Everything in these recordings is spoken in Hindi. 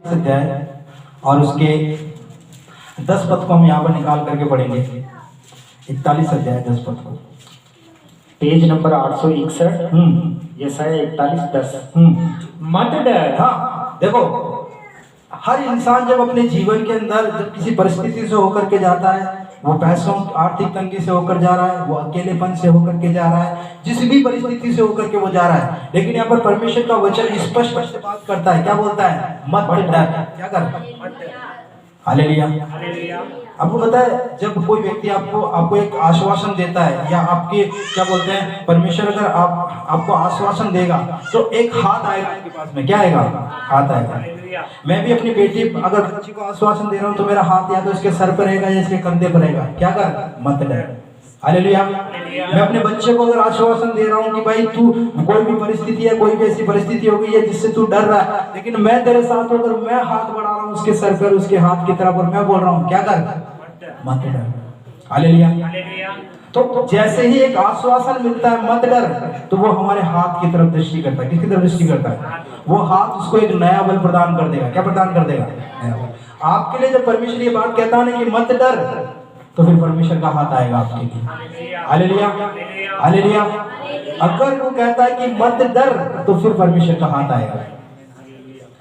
अध्याय और उसके 10 पद को हम यहाँ पर निकाल करके पढ़ेंगे। 41 अध्याय 10 पद को, पेज नंबर 861। यशायाह 41:10। मत डर। हाँ देखो, हर इंसान जब अपने जीवन के अंदर जब किसी परिस्थिति से होकर के जाता है, वो पैसों आर्थिक तंगी से होकर जा रहा है, वो अकेलेपन से होकर के जा रहा है, जिस भी परिस्थिति से होकर के वो जा रहा है, लेकिन यहाँ पर परमेश्वर का वचन स्पष्ट से बात करता है। क्या बोलता है? मत डर। क्या कर? हालेलुया। आपको पता है, जब कोई व्यक्ति आपको एक आश्वासन देता है, या आपके क्या बोलते हैं, परमेश्वर अगर आपको आश्वासन देगा तो एक हाथ आएगा आपके पास में। क्या आएगा? हाथ आएगा। मैं भी अपनी बेटी अगर बच्ची को आश्वासन दे रहा हूँ तो मेरा हाथ या तो इसके सर पर रहेगा या इसके कंधे पर रहेगा। क्या कर? मत डर। हालेलुया। मैं अपने बच्चे को अगर आश्वासन दे रहा हूँ कि भाई तू कोई भी परिस्थिति है, कोई भी ऐसी परिस्थिति हो गई है जिससे तू डर रहा है, लेकिन मैं तेरे साथ होकर मैं हाथ बढ़ा रहा हूँ उसके सर पर, उसके हाथ की तरफ, और मैं बोल रहा हूँ क्या कर? मत डर। हालेलुया। तो जैसे ही एक आश्वासन मिलता है मत डर, तो वो हमारे हाथ की तरफ दृष्टि करता है। किसकी तरफ दृष्टि करता है? वो हाथ उसको एक नया बल प्रदान कर देगा। क्या प्रदान कर देगा? आपके लिए जब परमेश्वर ये बात कहता है ना कि मत डर, तो फिर परमेश्वर का हाथ आएगा आपके लिए। हालेलुया। हालेलुया। अगर वो कहता है कि मत डर, तो फिर परमेश्वर का हाथ आएगा।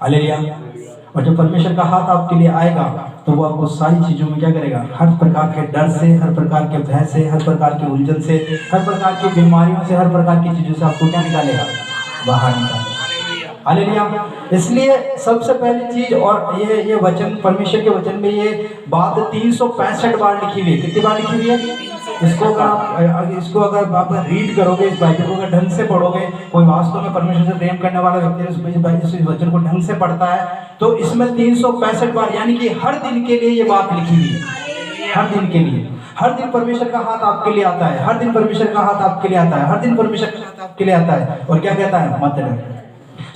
हालेलुया। और जब परमेश्वर का हाथ आपके लिए आएगा तो वो आपको सारी चीजों में क्या करेगा? हर प्रकार के डर से, हर प्रकार के भय से, हर प्रकार की उलझन से, हर प्रकार की बीमारियों से, हर प्रकार की चीजों से आपको क्या निकालेगा? बाहर निकालेगा। हालेलुया। इसलिए सबसे पहली चीज, और ये वचन, परमेश्वर के वचन में ये बात 365 बार लिखी हुई है। कितनी बार लिखी हुई है? इसको अगर आप रीड करोगे, इस बाइबल को अगर ढंग से पढ़ोगे, कोई वास्तव में परमेश्वर से प्रेम करने वाला व्यक्ति इस वचन को ढंग से पढ़ता है, तो इसमें 365 बार, यानी कि हर दिन के लिए ये बात लिखी हुई है। हर दिन के लिए, हर दिन परमेश्वर का हाथ आपके लिए आता है। हर दिन परमेश्वर का हाथ आपके लिए आता है। हर दिन परमेश्वर का हाथ आपके लिए आता है। और क्या कहता है? मत डर।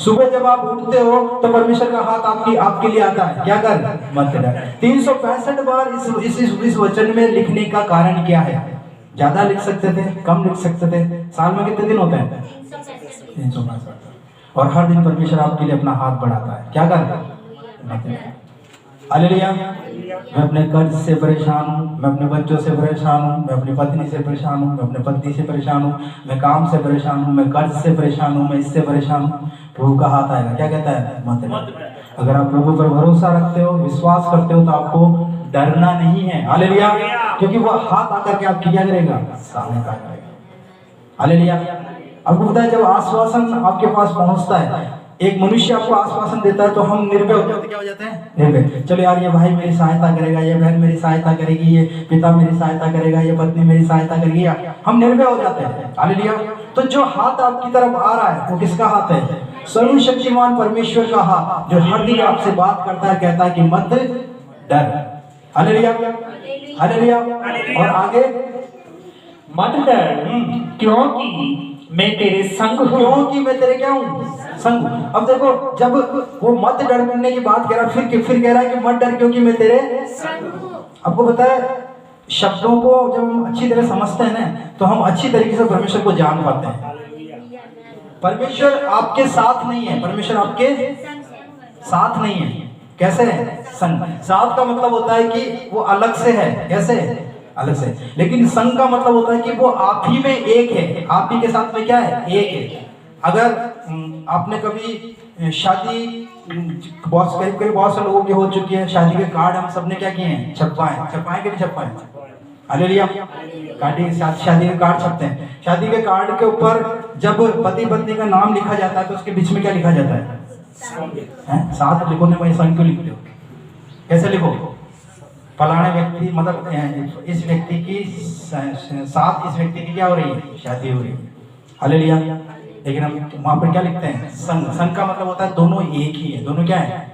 सुबह जब आप उठते हो तो परमेश्वर का हाथ आपके लिए आता है। क्या कर? मत डर। 365 बार इस वचन में लिखने का कारण क्या है? ज्यादा लिख सकते थे, कम लिख सकते थे। साल में कितने दिन होते हैं? 365। और हर दिन परमेश्वर आपके लिए अपना हाथ बढ़ाता है। क्या कर? मत डर। हालेलुया। मैं अपने कर्ज से परेशान हूँ, मैं अपने बच्चों से परेशान हूँ, मैं अपनी पत्नी से परेशान हूँ, मैं अपने पति से परेशान हूँ, मैं काम से परेशान हूँ, मैं कर्ज से परेशान हूँ, मैं इससे परेशान हूँ। प्रभु का हाथ आएगा। क्या कहता है? मत डर। अगर आप प्रभु पर भरोसा रखते हो, विश्वास करते हो, तो आपको डरना नहीं है। हालेलुया। क्योंकि वो हाथ आकर के आपकी क्या करेगा? सहायता करेगा। हालेलुया। आपको पता है, जब आश्वासन आपके पास पहुंचता है, एक मनुष्य आपको आश्वासन देता है, तो हम निर्भय हो जाते हैं। क्या हो जाते हैं? निर्भय। चलो यार, ये भाई मेरी सहायता करेगा, ये बहन मेरी सहायता करेगी, ये पिता मेरी सहायता करेगा, ये पत्नी मेरी सहायता करेगी, हम निर्भय हो जाते हैं। हालेलुया। तो जो हाथ आपकी तरफ आ रहा है वो किसका हाथ है? सर्वशक्तिमान परमेश्वर का हाथ, जो हर दिन आपसे बात करता है, कहता है कि मत डर। हालेलुया। हालेलुया। और आगे, मत डर, क्योंकि मैं तेरे संग हूँ। क्योंकि मैं तेरे क्या हूँ? संग। अब देखो, जब वो मत डर करने की बात कह रहा, फिर कह रहा है कि मत डर क्योंकि मैं तेरे संग हूँ। आपको पता है, शब्दों को जब हम अच्छी तरह समझते हैं ना, तो हम अच्छी तरीके से परमेश्वर को जान पाते हैं। परमेश्वर आपके साथ नहीं है, परमेश्वर आपके साथ नहीं है। कैसे है? संग। साथ का मतलब होता है कि वो अलग से है। कैसे? अलग से। लेकिन संग का मतलब होता है कि वो आप ही में एक है। आप ही के साथ में क्या है? एक है। अगर आपने कभी शादी, बहुत से लोगों की हो चुकी है, शादी के कार्ड हम सबने क्या किए हैं? छपवाए कि नहीं छपवाए? हालेलुया। शादी के कार्ड छपते हैं। शादी के कार्ड के ऊपर जब पति पत्नी का नाम लिखा जाता है, तो उसके बीच में क्या लिखा जाता है? साथ लिखो। ने वही संग क्यों लिखते हो? कैसे लिखो? फलाने व्यक्ति, मतलब इस व्यक्ति की साथ इस व्यक्ति की क्या हो रही है? शादी हो रही है। हालेलुया। लेकिन हम वहां पर क्या लिखते हैं? संग। संग का मतलब होता है दोनों एक ही है। दोनों क्या है?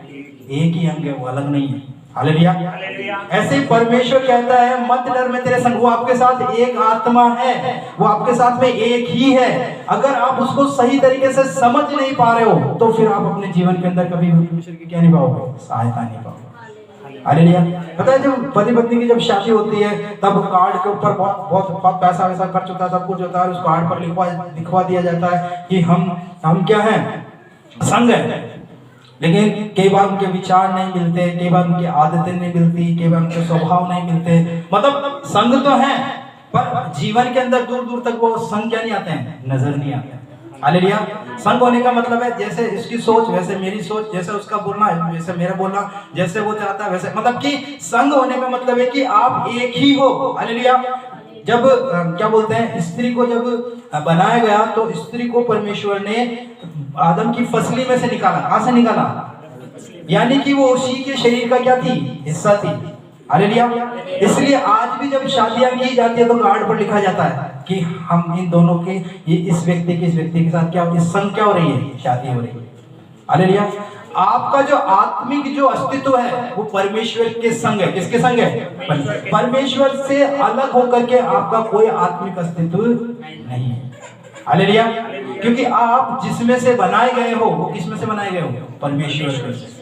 एक ही अंग है, वो अलग नहीं है। हालेलुया। ऐसे ही परमेश्वर कहता है मत डर, मैं तेरे संग। वो आपके साथ एक आत्मा है, वो आपके साथ में एक ही है। अगर आप उसको सही तरीके से समझ नहीं पा रहे हो, तो फिर आप अपने जीवन के अंदर कभी परमेश्वर की क्या नहीं पाओगे? सहायता नहीं पाओगे। हालेलुया। पता है, जब पति पत्नी की जब शादी होती है, तब कार्ड के ऊपर बहुत पैसा वैसा खर्च होता है, सब कुछ होता है। उस कार्ड पर लिखवा दिया जाता है कि हम क्या हैं? संग है। लेकिन कई बार उनके विचार नहीं मिलते, कई बार उनकी आदतें नहीं मिलती, कई बार उनके स्वभाव नहीं मिलते। मतलब संग तो है पर जीवन के अंदर दूर दूर तक वो संग क्या नहीं आते हैं, नजर नहीं आते। हालेलुया। संग होने का मतलब है जैसे इसकी सोच वैसे मेरी सोच, जैसे उसका बोलना है वैसे मेरा बोलना, जैसे वो चाहता है वैसे, मतलब कि संग होने का मतलब है कि आप एक ही हो। हालेलुया। जब क्या बोलते हैं, स्त्री को जब बनाया गया तो स्त्री को परमेश्वर ने आदम की फसली में से निकाला। कहां से निकाला? यानी कि वो उसी के शरीर का क्या थी, हिस्सा थी। हालेलुया। इसलिए आज भी जब शादियां की जाती है तो कार्ड पर लिखा जाता है कि हम इन दोनों के, ये इस व्यक्ति के साथ क्या, इस संग क्या हो रही है, शादी हो रही है। हालेलुया। आपका जो आत्मिक जो अस्तित्व है वो परमेश्वर के संग है। किसके संग है? परमेश्वर से अलग होकर के आपका कोई आत्मिक अस्तित्व नहीं है। हालेलुया। क्योंकि आप जिसमें से बनाए गए हो वो किसमें से बनाए गए हो? परमेश्वर से।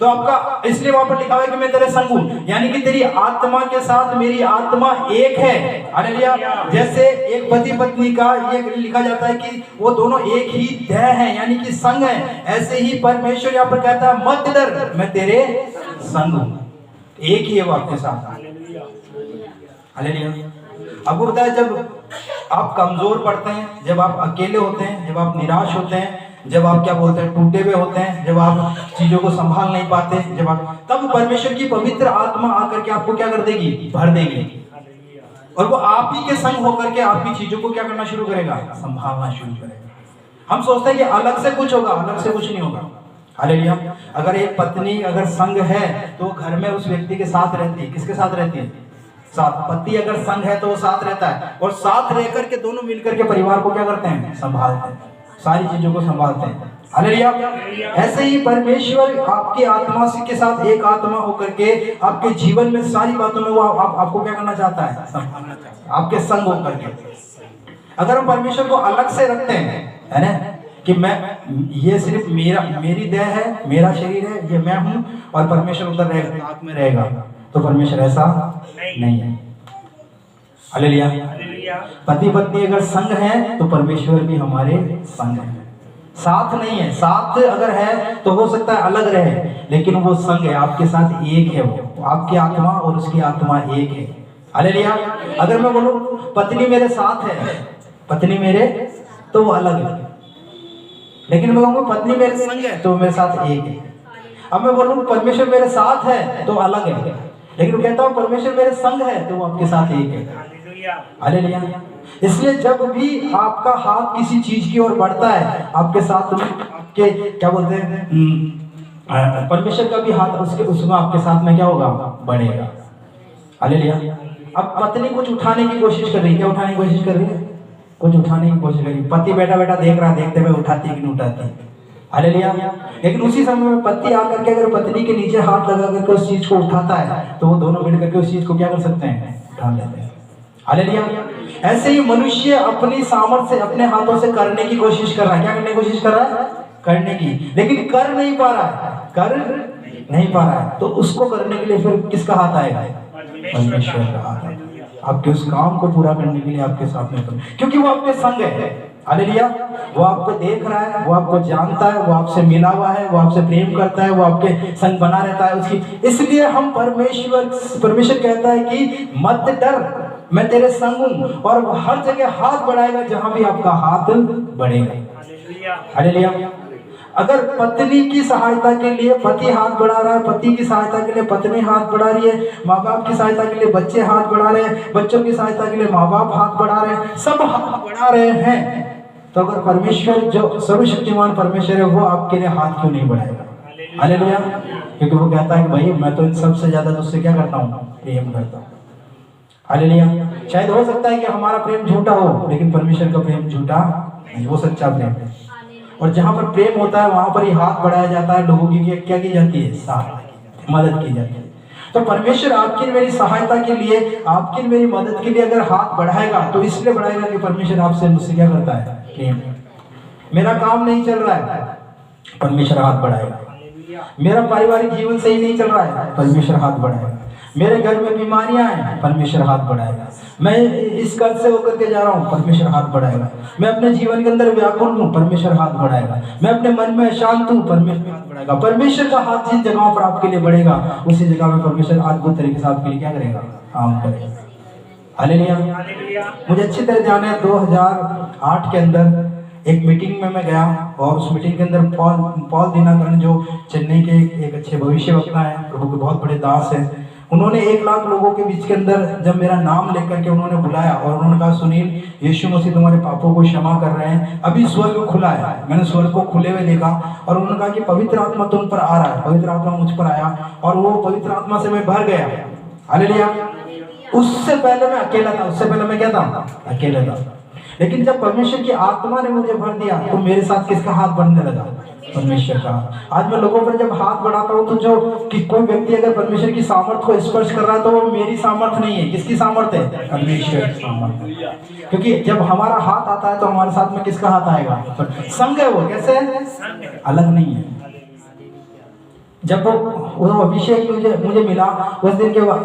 तो आपका, इसलिए वहां पर लिखा हुआ है कि मैं तेरे संग हूं, यानी कि तेरी आत्मा के साथ मेरी आत्मा एक है। हालेलुया। जैसे एक पति पत्नी का ये लिखा जाता है कि वो दोनों एक ही देह है, यानी कि संग है, ऐसे ही परमेश्वर यहाँ पर कहता है मत डर, मैं तेरे संग हूं। एक ही है वो आपके साथ। हालेलुया। आपको पता है जब आप कमजोर पड़ते हैं, जब आप अकेले होते हैं, जब आप निराश होते हैं, जब आप क्या बोलते हैं, टूटे हुए होते हैं, जब आप चीजों को संभाल नहीं पाते, जब आप, तब परमेश्वर की पवित्र आत्मा आकर के आपको क्या कर देगी? भर देगी। और वो आप ही के संग होकर के आपकी चीजों को क्या करना शुरू करेगा? संभालना शुरू करेगा। हम सोचते हैं कि अलग से कुछ होगा, अलग से कुछ नहीं होगा। हालेलुया। अगर एक पत्नी अगर संग है तो घर में उस व्यक्ति के साथ रहती है। किसके साथ रहती है? साथ। पति अगर संग है तो वो साथ रहता है, और साथ रह करके दोनों मिलकर के परिवार को क्या करते हैं? संभालते हैं, सारी चीजों को संभालते हैं। हालेलुया। ऐसे ही परमेश्वर आपकी आत्मा के साथ एक आत्मा होकर के आपके जीवन में सारी बातों में वो आपको क्या करना चाहता है? संभालना चाहता है, आपके संग होकर के। अगर हम परमेश्वर को अलग से रखते हैं, है ना, कि मैं, ये सिर्फ मेरी देह है, मेरा शरीर है, ये मैं हूं, और परमेश्वर उधर रहेगा, आत्मा में रहेगा, तो परमेश्वर ऐसा नहीं है। हालेलुया। पति पत्नी अगर संग है तो परमेश्वर भी हमारे संग है। साथ नहीं है, साथ अगर है तो हो सकता है अलग रहे, लेकिन वो संग है, आपके साथ एक है। वो आपकी आत्मा और उसकी आत्मा एक है। हालेलुया। अगर मैं बोलूं पत्नी मेरे साथ है, पत्नी मेरे, तो वो अलग है, लेकिन मैं कहूँगा पत्नी मेरे संग है तो मेरे साथ एक है। अब मैं बोलूँ परमेश्वर मेरे साथ है तो अलग है, लेकिन मैं कहता हूँ परमेश्वर मेरे संग है तो वो आपके साथ एक है। हालेलुया। इसलिए जब भी आपका हाथ किसी चीज की ओर बढ़ता है, आपके साथ आपके क्या बोलते हैं, परमेश्वर का भी हाथ उसमें आपके साथ में क्या होगा? बढ़ेगा। हालेलुया। अब पत्नी कुछ उठाने की कोशिश कर रही है, क्या उठाने की कोशिश कर रही है? कुछ उठाने की कोशिश कर रही है। पति बैठा बैठा देख रहा, देखते हुए उठाती है कि नहीं उठाती? हालेलुया। लेकिन उसी समय में पति आकर के अगर पत्नी के नीचे हाथ लगा करके उस चीज को उठाता है तो वो दोनों मिल करके उस चीज को क्या कर सकते हैं? उठा लेते हैं। हालेलुया। ऐसे ही मनुष्य अपनी सामर्थ्य से, अपने हाथों से करने की कोशिश कर रहा है। क्या करने की कोशिश कर रहा है? करने की, लेकिन कर नहीं पा रहा है, कर नहीं पा रहा है। तो उसको करने के लिए फिर किसका हाथ आएगा? परमेश्वर का हाथ आएगा। आपके उस काम को पूरा करने के लिए आपके साथ में, क्योंकि वो आपके संग है। हालेलुया। वो आपको देख रहा है, वो आपको जानता है, वो आपसे मिला हुआ है, वो आपसे प्रेम करता है, वो आपके संग बना रहता है उसकी। इसलिए हम परमेश्वर कहता है कि मत डर, मैं तेरे संग हूं, और वो हर जगह हाथ बढ़ाएगा जहां भी आपका हाथ बढ़ेगा। हालेलुया। अगर पत्नी की सहायता के लिए पति हाथ बढ़ा रहा है, पति की सहायता के लिए पत्नी हाथ बढ़ा रही है, माँ बाप की सहायता के लिए बच्चे हाथ बढ़ा रहे हैं, बच्चों की सहायता के लिए माँ बाप हाथ बढ़ा रहे हैं, सब हाथ बढ़ा रहे हैं, तो अगर परमेश्वर जो सर्वशक्तिमान परमेश्वर है वो आपके लिए हाथ क्यों नहीं बढ़ाएगा? हालेलुया। क्योंकि वो कहता है कि भाई मैं तो इन सबसे ज्यादा तुझसे क्या करता हूँ? प्रेम करता हूँ। हालेलुया। शायद हो सकता है कि हमारा प्रेम झूठा हो, लेकिन परमेश्वर का प्रेम झूठा नहीं, वो सच्चा प्रेम है। और जहां पर प्रेम होता है वहां पर ही हाथ बढ़ाया जाता है, लोगों की क्या की जाती है? सहायता, मदद की जाती है। तो परमेश्वर आपकी मेरी सहायता के लिए, आपकी मेरी मदद के लिए अगर हाथ बढ़ाएगा तो इसलिए बढ़ाएगा कि परमेश्वर आपसे मुझसे क्या करता है? प्रेम। मेरा काम नहीं चल रहा है, परमेश्वर हाथ बढ़ाएगा। मेरा पारिवारिक जीवन सही नहीं चल रहा है, परमेश्वर हाथ बढ़ाएगा। मेरे घर में बीमारियां हैं, परमेश्वर हाथ बढ़ाएगा। मैं इस कर्ज से होकर के जा रहा हूँ, परमेश्वर हाथ बढ़ाएगा। मैं अपने जीवन के अंदर व्याकुल हूँ, परमेश्वर हाथ बढ़ाएगा। मैं अपने मन में शांत हूँ, परमेश्वर हाथ बढ़ाएगा। परमेश्वर का हाथ जिन जगहों पर आपके लिए बढ़ेगा, उसी जगह में परमेश्वर अद्भुत तरीके से आपके लिए क्या करेगा, काम करेगा। हालेलुया। मुझे अच्छी तरह ध्यान है, 2008 के अंदर एक मीटिंग में मैं गया, और उस मीटिंग के अंदर पॉल दिनाकरन जो चेन्नई के एक अच्छे भविष्यवक्ता हैं, प्रभु के बहुत बड़े दास हैं, उन्होंने 1 लाख लोगों के बीच के अंदर जब मेरा नाम लेकर के उन्होंने बुलाया और उन्होंने कहा, सुनील, यीशु मसीह तुम्हारे पापों को क्षमा कर रहे हैं, अभी स्वर्ग खुला है। मैंने स्वर्ग को खुले हुए देखा और उन्होंने कहा कि पवित्र आत्मा तुम पर आ रहा है। पवित्र आत्मा मुझ पर आया और वो पवित्र आत्मा से मैं भर गया। हालेलुया। उससे पहले मैं अकेला था, उससे पहले मैं क्या था, अकेला था। लेकिन जब परमेश्वर की आत्मा ने मुझे भर दिया तो मेरे साथ किसका हाथ बढ़ने लगा, परमेश्वर का। आज मैं लोगों पर जब हाथ बढ़ाता हूँ तो जो कि कोई व्यक्ति अगर परमेश्वर की सामर्थ को स्पर्श कर रहा है तो वो मेरी सामर्थ नहीं है, किसकी सामर्थ है, परमेश्वर की सामर्थ। क्योंकि जब हमारा हाथ आता है तो हमारे साथ में किसका हाथ आएगा, संग है। वो कैसे है, अलग नहीं है। जब वो अभिषेक मुझे मिला उस दिन के बाद,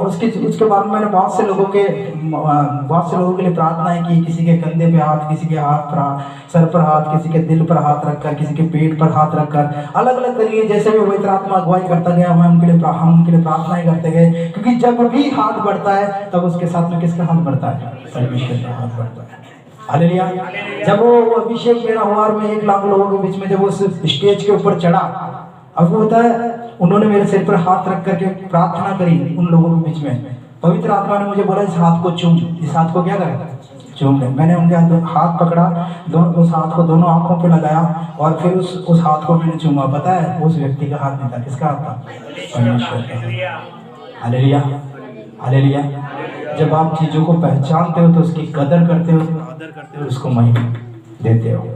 उसके बाद मैंने बहुत से लोगों के लिए प्रार्थनाएं की। किसी के कंधे पे हाथ, किसी के हाथ पर, सर पर हाथ, किसी के दिल पर हाथ रखकर, किसी के पेट पर हाथ रखकर, अलग अलग तरीके जैसे भी पवित्र आत्मा अगुवाई करता गया, हम उनके लिए प्रार्थनाएं करते गए। क्योंकि जब भी हाथ बढ़ता है तब उसके साथ में किसका हाथ बढ़ता है, परमेश्वर का हाथ बढ़ता है। हालेलुया। जब वो अभिषेक मेरा हुआ और मैं 1 लाख लोगों के बीच में जब उस स्टेज के ऊपर चढ़ा, अब वो होता है, उन्होंने मेरे सिर पर हाथ रख करके प्रार्थना करी उन लोगों के बीच में। पवित्र आत्मा ने मुझे बोला, इस हाथ को चूम। इस हाथ को क्या करें, चूम ले। मैंने उनके हाथ पकड़ा, उस हाथ को दोनों आंखों पे लगाया और फिर उस हाथ को मैंने चूमा। पता है उस व्यक्ति का हाथ नहीं था, किसका हाथ था, परमेश्वर का। Hallelujah, hallelujah. जब आप चीजों को पहचानते हो तो उसकी कदर करते हो, आदर करते हो, उसको महिमा देते हो।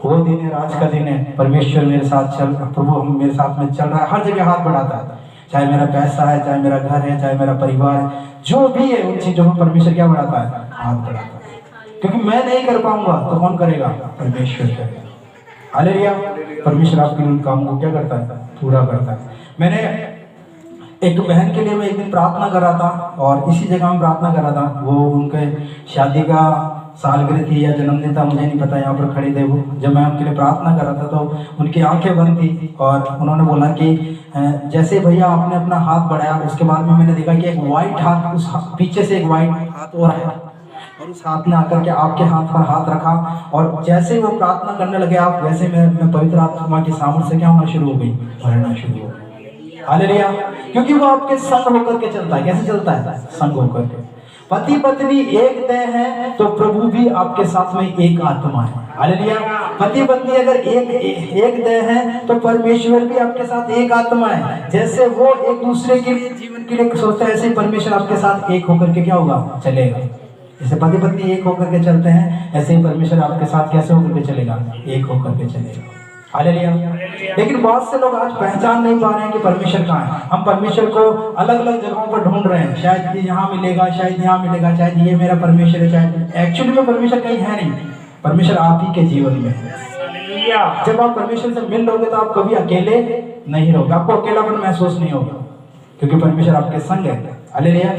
वो दिन है, आज का दिन है। परमेश्वर मेरे साथ प्रभु मेरे साथ में चल रहा है, हर जगह हाथ बढ़ाता है। चाहे मेरा पैसा है, चाहे मेरा घर है, चाहे मेरा परिवार है, जो भी है, उन चीजों में परमेश्वर क्या बढ़ाता है, हाथ बढ़ाता है। क्योंकि मैं नहीं कर पाऊंगा तो कौन करेगा, परमेश्वर करेगा। हालेलुया। परमेश्वर आपके उन कामों को क्या करता है, पूरा करता है। मैंने एक बहन के लिए मैं एक दिन प्रार्थना कर रहा था और इसी जगह में प्रार्थना कर रहा था। वो उनके शादी का सालगिरह थी या जन्मदिन था, मुझे नहीं पता। यहाँ पर खड़े थे वो। जब मैं उनके लिए प्रार्थना कर रहा था तो उनकी आंखें बंद थी और उन्होंने बोला कि जैसे भैया आपने अपना हाथ बढ़ाया, उसके बाद में मैंने देखा कि एक वाइट हाथ, उस पीछे से एक वाइट हाथ और आया और उस हाथ ने आकर के आपके हाथ पर हाथ रखा और जैसे वो प्रार्थना करने लगे आप, वैसे मैं पवित्र आत्मा की सामर्थ्य से क्या होना शुरू हो गई, भरना शुरू हो गई। हालेलुया। क्योंकि वो आपके संग होकर के चलता है। कैसे चलता है, संग होकर के। पति पत्नी एक देह है तो प्रभु भी आपके साथ में एक आत्मा है। हालेलुया। पति पत्नी अगर एक देह है तो परमेश्वर भी आपके साथ एक आत्मा है। जैसे वो एक दूसरे के लिए, जीवन के लिए सोचता है, ऐसे ही परमेश्वर आपके साथ एक होकर के क्या होगा, चलेगा। जैसे पति पत्नी एक होकर के चलते हैं, ऐसे ही परमेश्वर आपके साथ कैसे होकर के चलेगा, एक होकर के चलेगा। हालेलुया। लेकिन बहुत से लोग आज पहचान नहीं पा रहे हैं कि परमेश्वर कहाँ है। हम परमेश्वर को अलग अलग जगहों पर ढूंढ रहे हैं। शायद ये यहाँ मिलेगा, शायद यहाँ मिलेगा, शायद ये मेरा परमेश्वर है, शायद एक्चुअली में परमेश्वर कहीं है नहीं। परमेश्वर आप ही के जीवन में है। जब आप परमेश्वर से मिल लोगे तो आप कभी अकेले नहीं रहोगे, आपको अकेलापन महसूस नहीं होगा, क्योंकि परमेश्वर आपके संग है। हालेलुया।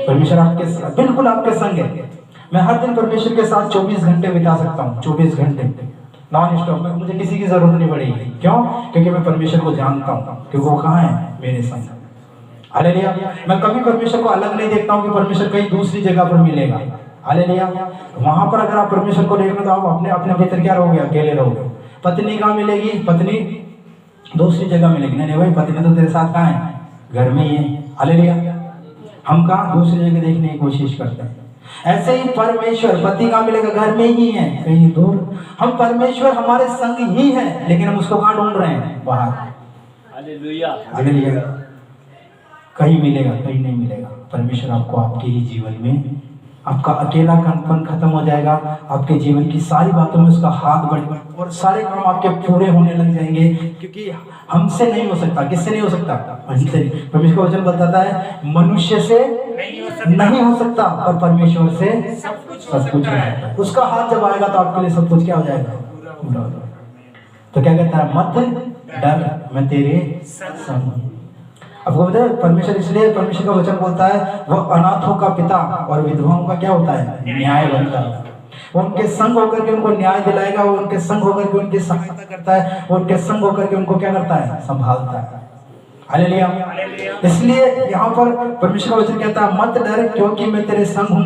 परमेश्वर आपके बिल्कुल आपके संग है। मैं हर दिन परमेश्वर के साथ 24 घंटे बिता सकता हूँ, 24 घंटे नॉन स्टॉप में। मुझे किसी की जरूरत नहीं पड़ेगी। क्यों? क्योंकि मैं परमेश्वर को जानता हूँ, क्योंकि वो कहाँ है, मेरे संग। हालेलुया। मैं कभी परमेश्वर को अलग नहीं देखता हूँ कि परमेश्वर कहीं दूसरी जगह पर मिलेगा। हालेलुया। वहां पर अगर आप परमेश्वर को देख रहे तो आप अपने अपने भीतर क्या रहोगे, अकेले रहोगे। पत्नी कहाँ मिलेगी, पत्नी दूसरी जगह मिलेगी। नहीं भाई, पत्नी तो तेरे साथ कहाँ है, घर में ही है। हालेलुया। हम कहाँ दूसरी जगह देखने की कोशिश करते हैं। ऐसे ही परमेश्वर, पति कहाँ मिलेगा, घर में ही है, कहीं दूर। हम परमेश्वर हमारे संग ही है, लेकिन हम उसको कहाँ ढूंढ रहे हैं, बाहर। हालेलुया। हालेलुया। कहीं मिलेगा, कहीं नहीं मिलेगा। परमेश्वर आपको आपके ही जीवन में, आपका अकेलापन खत्म हो जाएगा। आपके जीवन की सारी बातों में उसका हाथ बढ़ेगा और सारे काम आपके पूरे होने लग जाएंगे। क्योंकि हमसे नहीं हो सकता। किससे नहीं हो सकता, हमसे। परमेश्वर का वचन बताता है मनुष्य से नहीं हो सकता, पर परमेश्वर से सब कुछ हो सकता है। उसका हाथ जब आएगा तो आपके लिए सब कुछ क्या हो जाएगा, पूरा हो जाएगा। तो क्या कहता है, मत डर, मैं तेरे संग हूं। आपको पता है परमेश्वर, इसलिए परमेश्वर का वचन बोलता है वह अनाथों का पिता और विधवाओं का क्या होता है, न्याय बनता है। वो उनके संग होकर के उनको न्याय दिलाएगा, वो उनके संग होकर के उनकी सहायता करता है, वो उनके संग होकर के उनको क्या करता है, संभालता है। हालेलुया। इसलिए यहाँ पर परमेश्वर का वचन कहता है मत डर क्योंकि मैं तेरे संग हूँ।